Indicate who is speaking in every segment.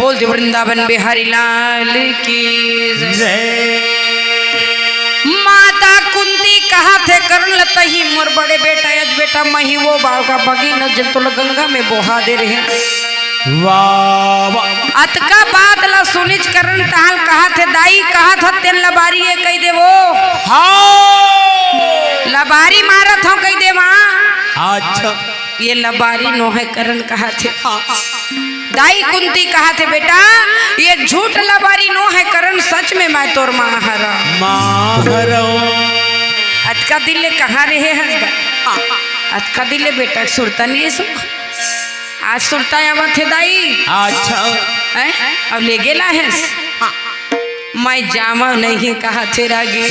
Speaker 1: बोल दे वृंदावन बिहारी लाल की जय। माता कुंती कहा थे करण लतही मोर बड़े बेटा यज बेटा मही वो बाव का बगी न जब तो गंगा में बोहा दे रहे
Speaker 2: वाह
Speaker 1: अतका बात ला सुनिच करण तहाल कहा थे दाई कहा था तेन लबारी ये कह दे वो लबारी मारत हो कह दे माँ
Speaker 2: अच्छा
Speaker 1: ये लबारी नो है करण कहा थे दाई कुंती कहा थे बेटा ये झूठ लबारी नो है करण सच में मैं तोर माँ हरा अतका दिले कहाँ रहे हंसदा अतका दिले बेटा सुरता नहीं सो आज सुरता आवा थे दाई
Speaker 2: अच्छा
Speaker 1: अब ले गेला है मैं जामा नहीं कहा थे रागी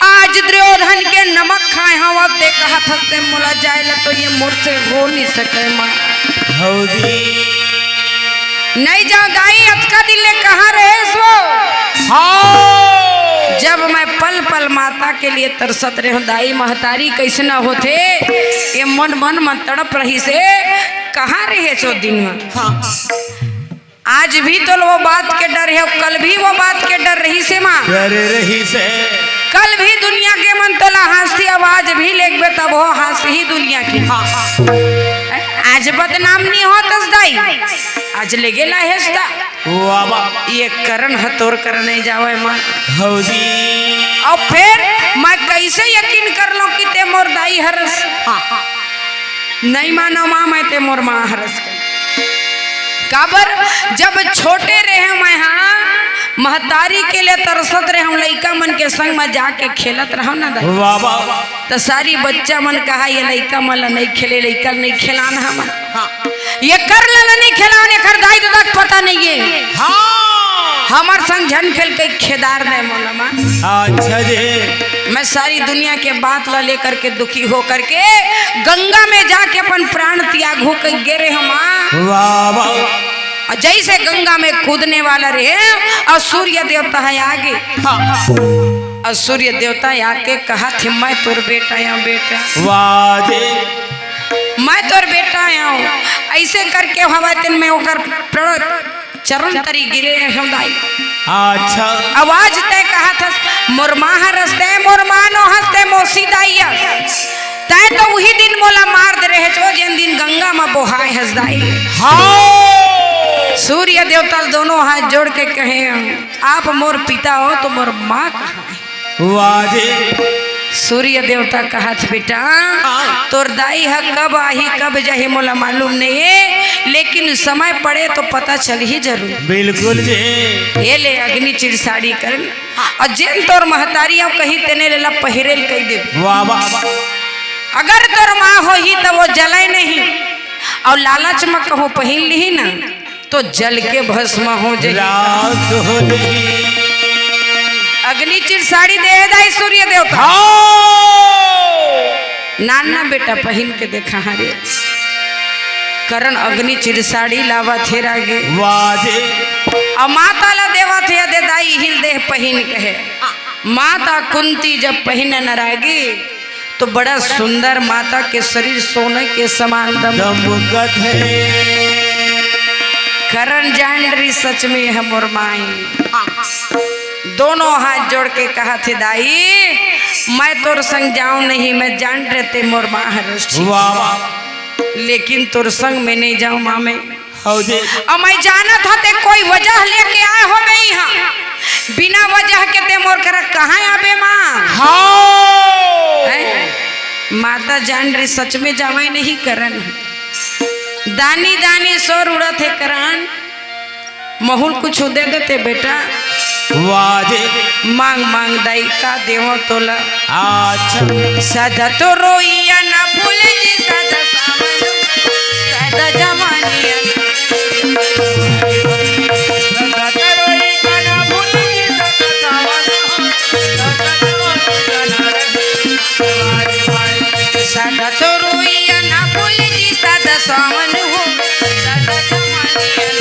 Speaker 1: आज दुर्योधन के नमक खाए हवा ते कहा था ते मोला जाए तो ये मुझ से हो नहीं सके माँ नहीं जाओ दाई अतका दिले कहाँ रहे सो जब मैं पल पल माता के लिए तरसत रहे दाई महतारी कैसे न होते ये मन मन मन तड़प रही से कहाँ रहे सो दिन में आज भी तो वो बात के डर है कल भी वो बात के डर रही से माँ
Speaker 2: रही से
Speaker 1: कल भी दुनिया के मन तोला हंसती आवाज भी लेके तब हो हंस ही दुनिया की आज बदनाम नहीं हो तसदाई आज ले गेला हेस्ता ये करण हतोर कर नहीं जावे मां और फिर मैं कैसे यकीन कर लो कि ते मोर दाई हरस नहीं मानो मां मैं ते मोर मां हरस काबर जब छोटे रहे मैं हाँ महतारी के लिए तरसत रहे हम लइका मन के संग में जाके खेलत रहो ना तो सारी बच्चा मन कहा ये लइका मन नहीं खेले लइका नहीं खिलाना हम ये कर ला नहीं खिलाने कर दाई दादा पता नहीं है हमार संग झन खेल के खेदार दे मोला
Speaker 2: अच्छा जी
Speaker 1: मैं सारी दुनिया के बात ला लेकर के दुखी हो करके गंगा में जाके अपन प्राण त्याग हो के गिरे हम और जैसे गंगा में कूदने वाला रहे और सूर्य देवता है आगे और सूर्य देवता आके कहा थे मैं तोर बेटा या बेटा मैं तोर बेटा आऊँ ऐसे करके हवा दिन में होकर चरण तरी गिरे दाई
Speaker 2: अच्छा
Speaker 1: आवाज तय कहा था मोर माँ हंसते मोर मानो हंसते मोसी दाइया तय तो वही दिन मोला मार दे रहे जो जिन दिन गंगा में बोहाए हंसदाई सूर्य देवता दोनों हाथ जोड़ के कहे आप मोर पिता हो तो मोर माँ कहाँ है सूर्य देवता कहा था बेटा तोर दाई है कब आई कब जाही मोला मालूम नहीं है लेकिन समय पड़े तो पता चल ही जरूर
Speaker 2: बिल्कुल जी
Speaker 1: ये ले अग्नि चिड़ साड़ी कर और जिन तोर महतारी कहीं तेने लेला पहिरेल कह दे अगर तोर माँ हो ही तो वो जले नहीं और लालच में कहो पहन ली ना तो जल के भस्म हो जाए अग्नि चिर साड़ी दे दाई सूर्य देवता नाना बेटा पहन के देखा हरे करण अग्नि चिर साड़ी लावा थे रागे और माता ला देवा थे दे दाई हिल दे पहन कहे माता कुंती जब पहन न रागे तो बड़ा सुंदर माता के शरीर सोने के समान दमकत है करण जान रही सच में है मोर माई दोनों हाथ जोड़ के कहा थे दाई मैं तोर संग जाऊं नहीं मैं जान रहते मोर माँ हरस लेकिन तोर संग में नहीं जाऊं माँ में और मैं जाना था ते कोई वजह लेके आए हो मैं यहाँ बिना वजह के ते मोर कर कहाँ आबे माँ माता जान रही सच में जावे नहीं करन दानी दानी सोर उड़ा थे करान महुल कुछ दे देते बेटा मांग मांग दाई का देवो तोला
Speaker 2: अच्छा
Speaker 1: सदा तो रोइया ना भूले जी सदा सावन सदा जमानिया सदा तो रोइया ना भूले जी सदा सावन हो सदा जमानिया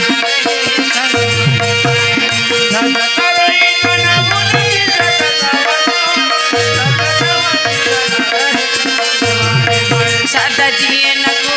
Speaker 1: सदा जिए न को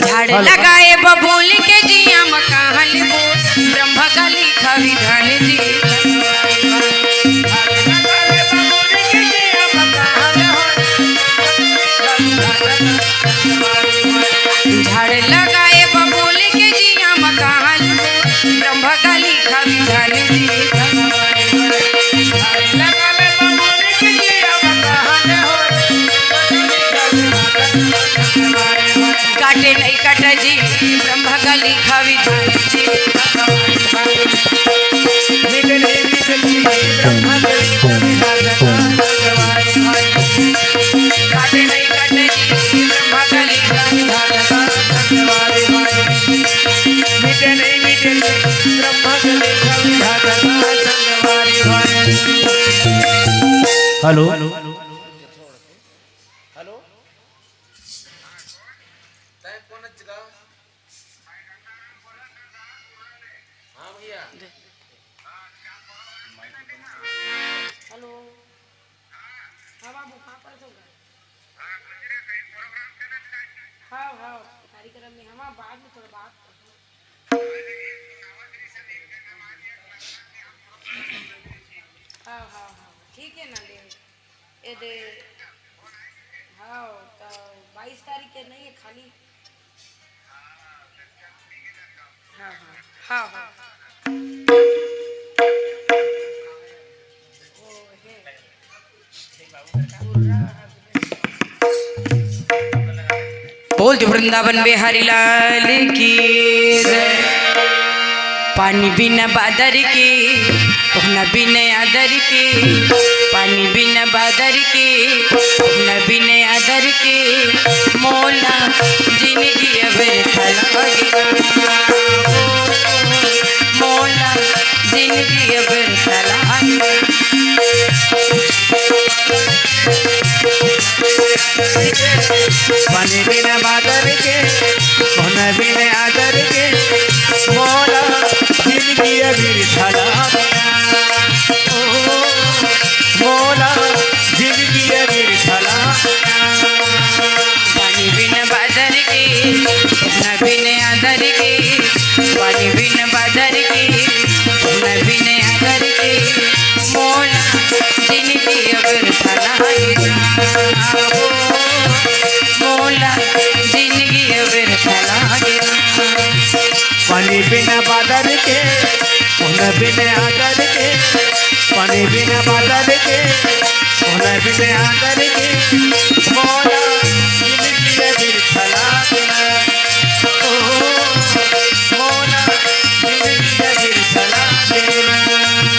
Speaker 1: झाड़ लगाए बबूल के जिया मकान ब्रह्म गली खविधान जी झाड़ लगाए बबूल के जिया मकान ब्रह्म गली खविधान जी काटे नहीं काटा जी ब्रह्म गली खविधान जी काटे नहीं काटे जी ब्रह्म गली
Speaker 2: हेलो
Speaker 1: हेलो हाँ बाबू कहाँ पर होगा हाँ हाँ कार्यक्रम में हम बाद में थोड़ा बात हाँ हाँ हाँ ठीक है ना ले ये दे हाँ तो 22 तारीख के नहीं है खाली हाँ हाँ हाँ हाँ बोल जो वृंदावन बिहारी लाल की जय। पानी बिना बादर के न बिना आदर के पानी बिना बादर के न बिना आदर के मोला जिंदगी व्यर्थ लगे मोला जिंदगी व्यर्थ लगे
Speaker 2: पानी बिना बादर के न बिना आदर के मोला जिंदगी व्यर्थ लगे मोला जिंदगी व्यर्थ लगे
Speaker 1: पानी बिना बादर के न बिना आदर के पानी बिना बादर के न बिना आदर के मोला जिंदगी व्यर्थ लगे मोला जिंदगी व्यर्थ लगे
Speaker 2: पानी बिना बादर के न बिना आदर के पानी बिना बादर के न बिना आदर के मोला जिंदगी व्यर्थ लगे मोला जिंदगी व्यर्थ लगे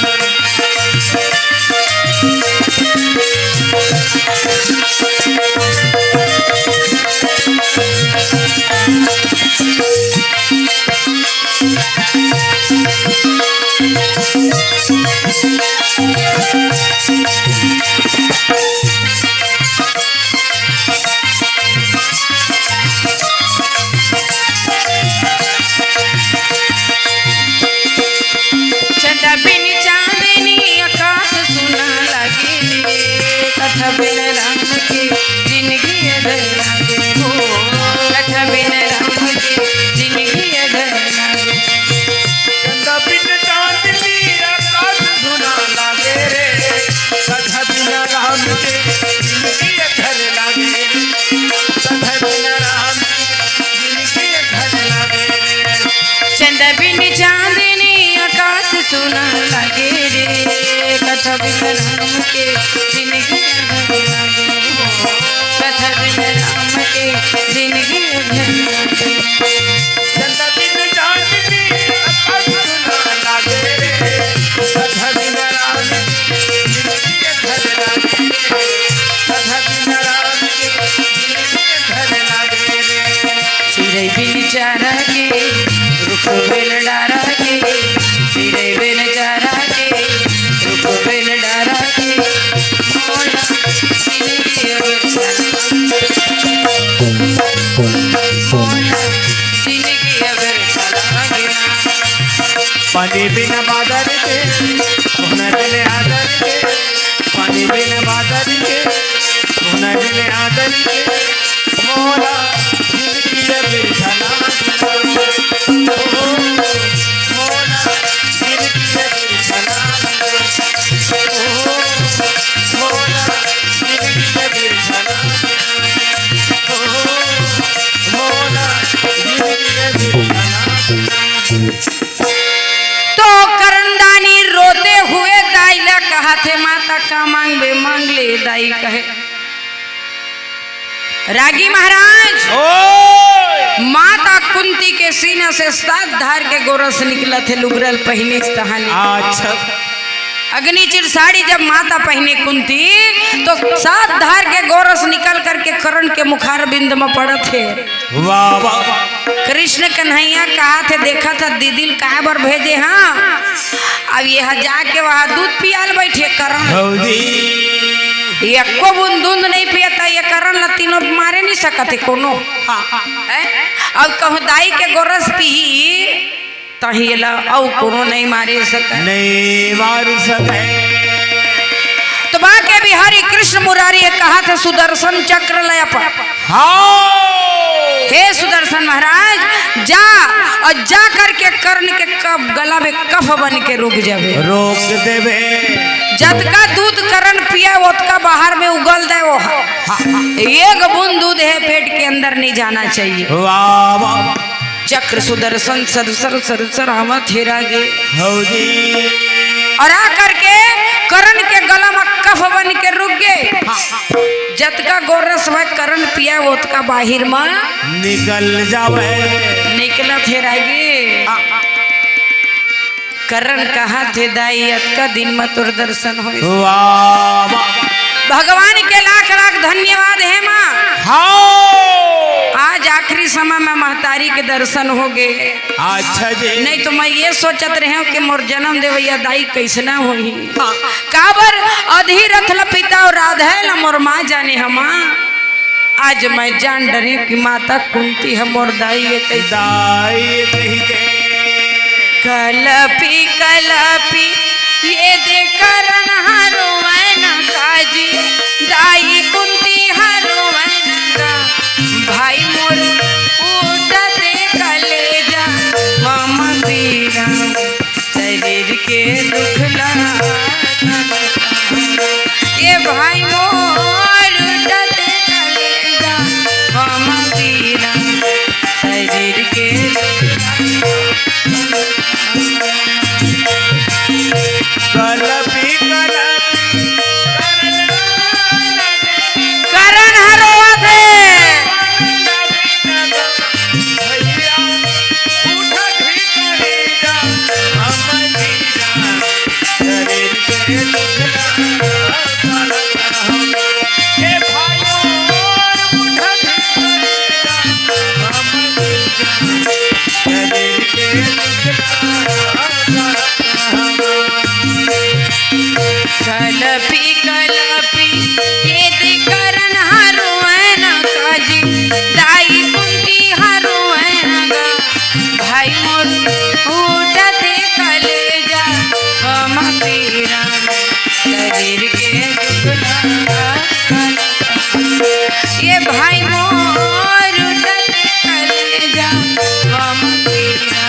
Speaker 1: चंदा बिन चांदनी आकाश सुना लगे कथा बिन राम के जिंदगी अधर लागे हो कथा बिन राम के जिंदगी अधर लागे
Speaker 2: चंदा बिन चांदनी आकाश सुना लागे रे कथा बिना राम के जिंदगी अधर लागे कथा बिना राम के जिंदगी अधर लागे
Speaker 1: चंदा बिन चांदनी आकाश सुना लगे रे कथा बिन राम के जिंदगी अधर लागे हो कथा बिन राम के जिंदगी अधर लागे
Speaker 2: चंदा बिन चांदनी आकाश सुना लागे रे कथा बिना राम के जिंदगी अधर लागे कथा बिना राम के जिंदगी अधर लागे
Speaker 1: चिड़ै बिन चारा के रुख बिन डारा के चिड़ै बिन चारा के रुख बिन डारा के मोला जिंदगी व्यर्थ मोला जिंदगी व्यर्थ लगे
Speaker 2: पानी बिना बादर के न बिना आदर के पानी बिना बादर के न बिना आदर के मोला
Speaker 1: दाई कहे रागी महाराज
Speaker 2: ओ
Speaker 1: माता कुंती के सीना से 7 धार के गोरस निकला थे लुगरल पहने तहानी।
Speaker 2: अच्छा
Speaker 1: अग्निचिर साड़ी जब माता पहने कुंती तो 7 धार के गोरस निकल करके करण के मुखार बिंद में पड़े थे।
Speaker 2: वाह वाह
Speaker 1: कृष्ण कन्हैया कहा थे देखा था दीदी कहा बार भेजे हाँ अब यह जाके वहां दूध पियाल बैठे करण
Speaker 2: हौदी
Speaker 1: एको बूंद दूध नहीं पियता ये करण ला तीनों मारे नहीं सकते कोनो। अब कहूँ दाई के गोरस पी तही ला औ कोनो नहीं मारे सके
Speaker 2: नहीं मार सके।
Speaker 1: तो बाके बिहारी कृष्ण मुरारी कहा था सुदर्शन चक्र लय पर
Speaker 2: हाँ
Speaker 1: हे सुदर्शन महाराज जा और जा करके कर्ण के कब गला में कफ बन के रुक जावे
Speaker 2: रोक देवे
Speaker 1: जतका दूध करण पिया ओतका बाहर में उगल दे वो एक बूंद दूध है पेट के अंदर नहीं जाना चाहिए।
Speaker 2: वाह वाह
Speaker 1: चक्र सुदर्शन सरसर सरसर हवा थेरा गे
Speaker 2: हौदी
Speaker 1: और आकर के करण के गला में कफ बन के रुक गए जतका गोरस वह करण पिया ओतका बाहिर में
Speaker 2: निकल जावे
Speaker 1: निकला थेरा गे। करण कहा थे दाई अतका दिन में तोर दर्शन हो
Speaker 2: वाह वाह
Speaker 1: भगवान के लाख लाख धन्यवाद है माँ।
Speaker 2: हाँ
Speaker 1: आज आखिरी समय में महतारी के दर्शन हो गए।
Speaker 2: अच्छा जी
Speaker 1: नहीं तो मैं ये सोचत रहे कि मोर जन्म देवैया दाई कैसना होही काबर अधीरथ ल पिता और राधा ल मोर माँ जाने हम आज मैं जान डरे कि माता कुंती है मोर दाई ये कैसे
Speaker 2: दाई कही के
Speaker 1: कलपी कलपी ये दे करण हारो न काजी दाई कुंती हारो न भाई मोर उठते कलेजा मामा पीरा शरीर के दुखला ये भाई मोर उठते कलेजा मामा पीरा शरीर के
Speaker 2: कलपी कलपी
Speaker 1: करण हरो थे कलपी कलपी ये दे करण हारो न काजी दाई कुंती हारो न गा भाई मोर उठते कलेजा हम पीरा शरीर के दुखला ये भाई मोर उठते कलेजा हम पीरा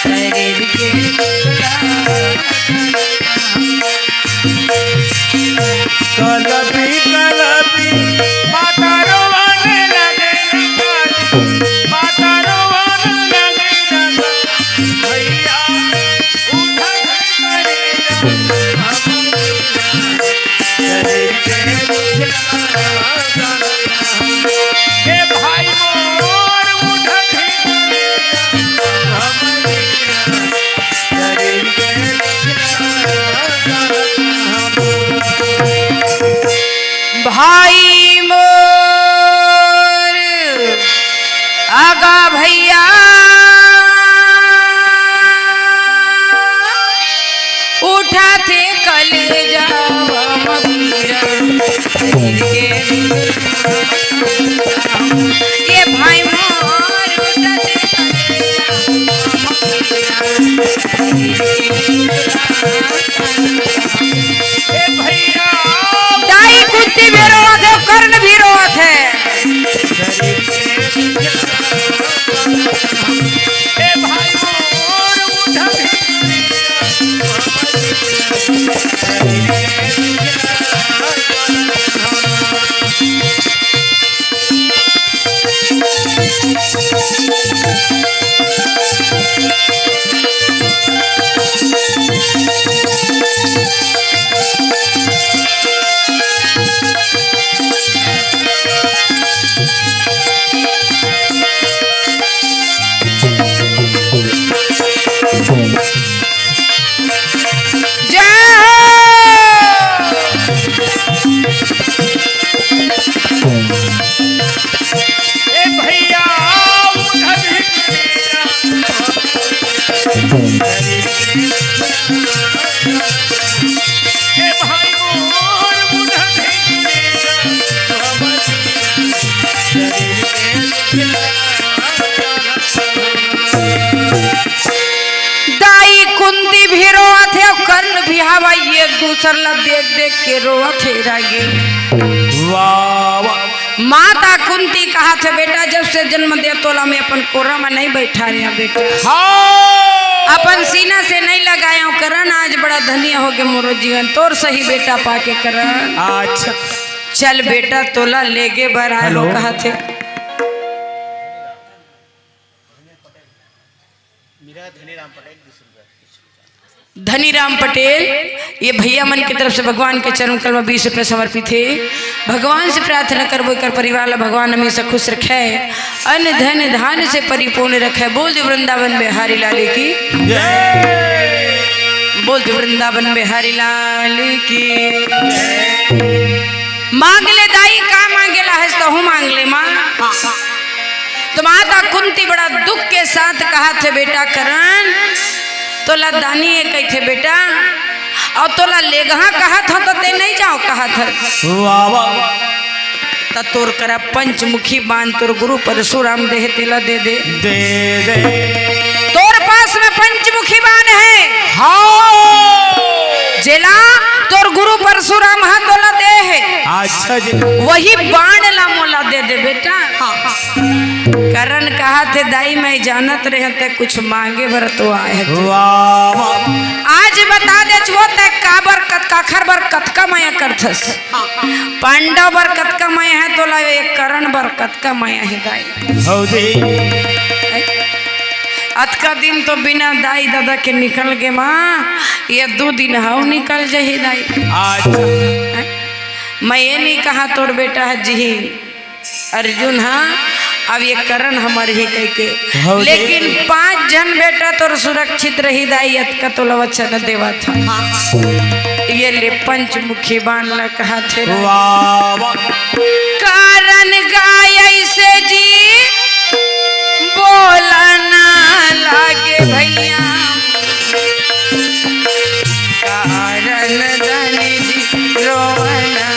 Speaker 1: शरीर के दुखला
Speaker 2: कलपी कलपी माता रोवाने लगे माता रोवाने लगे भैया उठा हे भाई मोर उठा शरीर के
Speaker 1: भाई मोर आगा भैया उठा थे कलेजा ये भाई मोर उठा थे
Speaker 2: हे भैया
Speaker 1: दाई कुत्ती भी रोवत है कर्ण भी रोवत है
Speaker 2: हे भाई मोर उठा
Speaker 1: दूसर ला देख देख के रोवत है रागी।
Speaker 2: वाह वाह।
Speaker 1: माता कुंती कहा थे बेटा जब से जन्म दे तोला में अपन कोरा में नहीं बैठा रहा बेटा,
Speaker 2: हाँ
Speaker 1: अपन सीना से नहीं लगाया हूँ करण, आज बड़ा धनी हो गया मोरो जीवन तोर सही बेटा पाके करण।
Speaker 2: अच्छा
Speaker 1: चल बेटा तोला लेगे बर आए हो कहा थे। धनीराम पटेल ये भैया मन की तरफ से भगवान के चरण कल में 20 रुपये समर्पित है। भगवान से प्रार्थना करबो कर परिवार भगवान हमेशा खुश रखे, अन्न धन धान से परिपूर्ण रखे। बोल दे वृंदावन बिहारी लाल की, बोल दे वृंदावन बिहारी लाल की। मांग ले दाई का मांगेला है तो हूँ मांग ले माँ। तो माता कुंती बड़ा दुख के साथ कहा थे बेटा करण तोला दानी है कही थे बेटा, और तोला लेगहा कहा था तो ते नहीं जाओ कहा था।
Speaker 2: वाह वाह।
Speaker 1: तो तोर करा पंचमुखी बांध तोर गुरु परशुराम देह तेला दे दे
Speaker 2: दे दे।
Speaker 1: तोर पास में पंचमुखी बाण है,
Speaker 2: हाँ
Speaker 1: जेला तोर गुरु परशुराम हा तोला दे है।
Speaker 2: अच्छा जी
Speaker 1: वही बाण ला मोला दे दे बेटा। करण कहा थे दाई मैं जानत रहते कुछ मांगे बर तो आए।
Speaker 2: वाह वाह।
Speaker 1: आज बता दे वो ते काबर काखर बर कतका माया करथस, पांडव बर कतका माया है तोला एक करण बर कतका माया है दाई।
Speaker 2: हो जी
Speaker 1: अतका दिन तो बिना दाई दादा के निकल गए माँ, ये 2 दिन हाउ निकल जाही दाई।
Speaker 2: अच्छा
Speaker 1: मैं ये नहीं कहा तोर बेटा है जी अर्जुन, हाँ अब ये करण हमारे ही कह के, लेकिन 5 जन बेटा तोर सुरक्षित रही दाई अतका तो वचन देवा था। ये ले पंचमुखी बाण ला कहा थे।
Speaker 2: वाह वाह।
Speaker 1: कारण गाय से जी बोला ना लागे भैया, कारण धनी जी रोना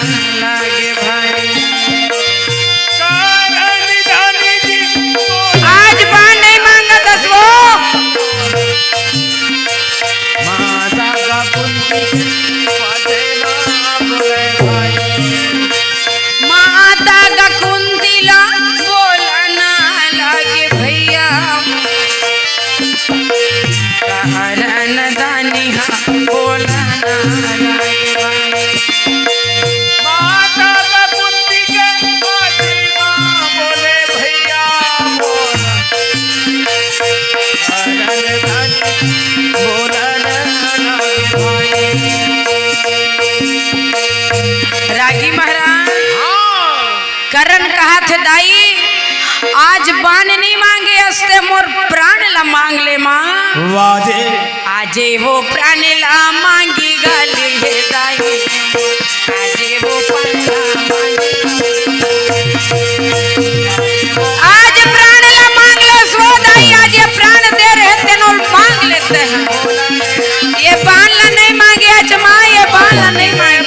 Speaker 1: लागे भाई।
Speaker 2: कारण धनी जी
Speaker 1: आज बाण नहीं मांगा दस वो
Speaker 2: माता का कुंती बोले भाई।
Speaker 1: माता का कुंतीला बोला ना लागे भैया, कारण दानी हाँ बोला ना लागे भाई।
Speaker 2: माता का कुंती के माँ बोले भैया बोला। कारण धनी बोला ना भाई।
Speaker 1: रागी महाराज
Speaker 2: हाँ
Speaker 1: करण कहा थे दाई आज बाण नहीं मांगे अस्ते मोर प्राण ला मांग ले माँ।
Speaker 2: वाजे
Speaker 1: आजे वो प्राण ला मांगी गाली है दाई, आजे वो प्राण ला मांगी। आज प्राण ला मांग ले सो दाई, आज ये प्राण दे रहे तेनो मांग लेते हैं। ये बाण ला नहीं मांगे आज माँ, ये बाण ला नहीं मांगे।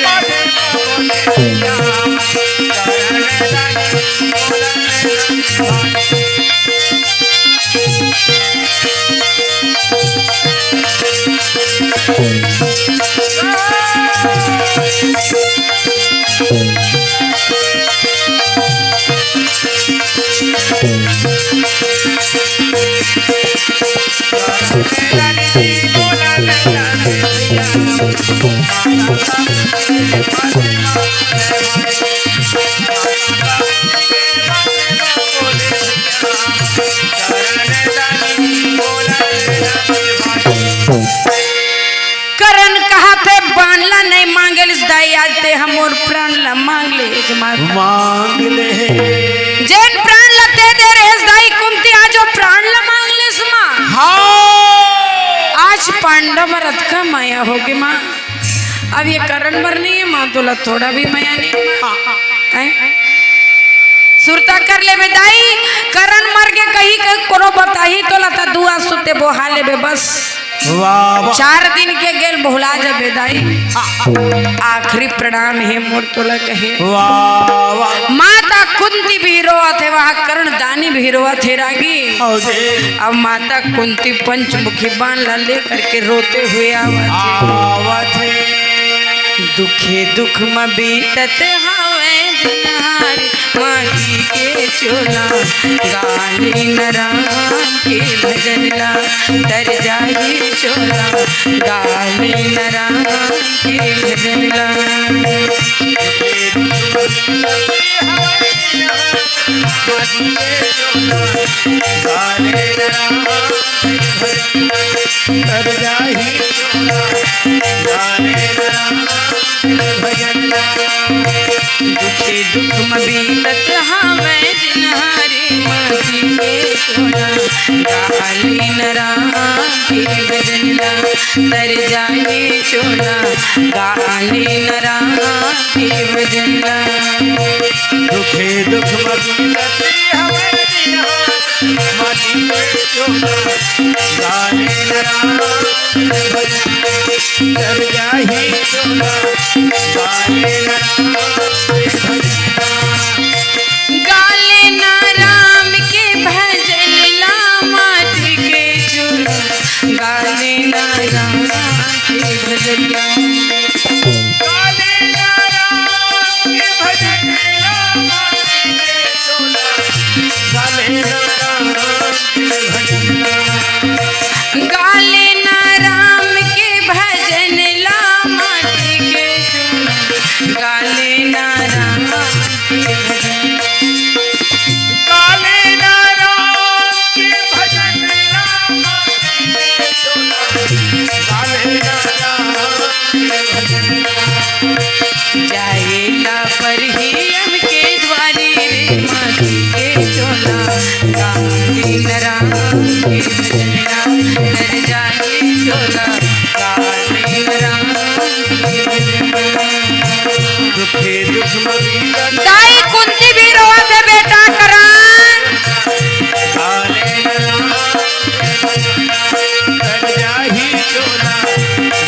Speaker 1: करण कहा थे बाणला नहीं मांगे दाई आज ते हम और प्राण ला मांग ले
Speaker 2: मांग ले।
Speaker 1: जैन प्राण ला दे रहे दाई कुंती आज वो प्राण ला मांग ले सुमा।
Speaker 2: हाँ
Speaker 1: आज पांडव रथ का माया होगी माँ, अब ये करण भर नहीं है माँ, तोला थोड़ा भी माया नहीं है। सुरता कर ले बे दाई, करण मर के कहीं कोनो बताही तोला ता दुआ सुते बोहा ले बे बस।
Speaker 2: वाह वाह।
Speaker 1: 4 दिन के गेल भुला जाबे दाई, आखिरी प्रणाम है मोर तोला कहे।
Speaker 2: वाह वाह।
Speaker 1: माता कुंती भी रोवत है, वहाँ कर्ण दानी भी रोवत है रागी। अब माता कुंती पंचमुखी बाण ला ले करके रोते हुए आवत है। दुखे दुख में बीतत हवे दिनहारी माटी के चोला गाली न राम के भजनला तर जाई चोला गाली न राम के भजनला
Speaker 2: कर जाही
Speaker 1: दुखे दुख में बीतत हवे दिनहारी माटी के चोला गाली न राम के भजनला तर जाई चोला गाली न राम के भजनला
Speaker 2: दुखे दुख मबीलती हमें माटी के चोला गाले नराम भजन कर जाही चोला गाले नराम
Speaker 1: गाले ना राम के भजन ला माटी के चोला गाले ना राम के भजन ला
Speaker 2: गाले नराम के भजन माटी के चोला गाले नराम के भजन
Speaker 1: गाले ना राम के भजन ला माटी के चोला गाले ना राम के भजन
Speaker 2: काले नाराम के भजन माटी के चोला काले नाराम के भजन
Speaker 1: जाएला पर ही हम के द्वारी रे माटी के चोला गाली न राम के भजनला तर जाए चोला गाली न राम के भजनला
Speaker 2: दुखे दुख मबीलत
Speaker 1: दाई कुंती भी रोवत है बेटा करान
Speaker 2: काले नाराम के भजन कर जाही चोला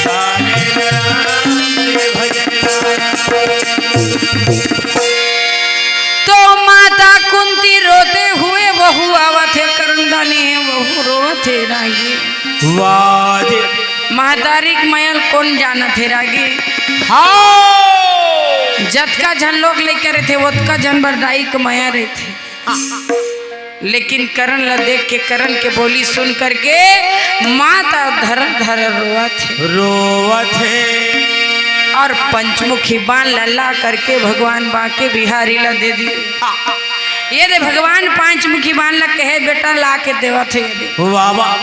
Speaker 2: काले नाराम के भजन
Speaker 1: तो माता कुंती रोते हुए बहू आवत है करंदानी है बहू रोवत है रागी
Speaker 2: वाज
Speaker 1: महतारी के मयल कौन जानत है रागी
Speaker 2: हाँ
Speaker 1: जतका जन लोग लेकर रहे थे उतका जन बरदाई के माया रहे थे लेकिन करण ला देख के करण के बोली सुन करके माता धर धर रोआ थे
Speaker 2: रोवत है
Speaker 1: और पंचमुखी बाण लल्ला करके भगवान बाके बिहारी ला दे दिए ये दे भगवान पांचमुखी बाण ला कहे बेटा ला के देवा थे ये दे
Speaker 2: वाह वाह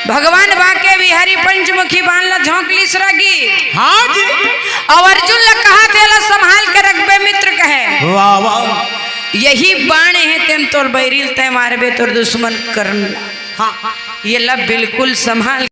Speaker 1: भगवान बाके बिहारी पंचमुखी बाण ला झोंकली सरागी
Speaker 2: हाँ जी
Speaker 1: और अर्जुन ला कहा थे ला संभाल के रखबे मित्र कहे
Speaker 2: वाह वाह
Speaker 1: यही बाण है तेम तोर बैरिल तय मारबे तोर दुश्मन करन
Speaker 2: हाँ
Speaker 1: ये लब बिल्कुल संभाल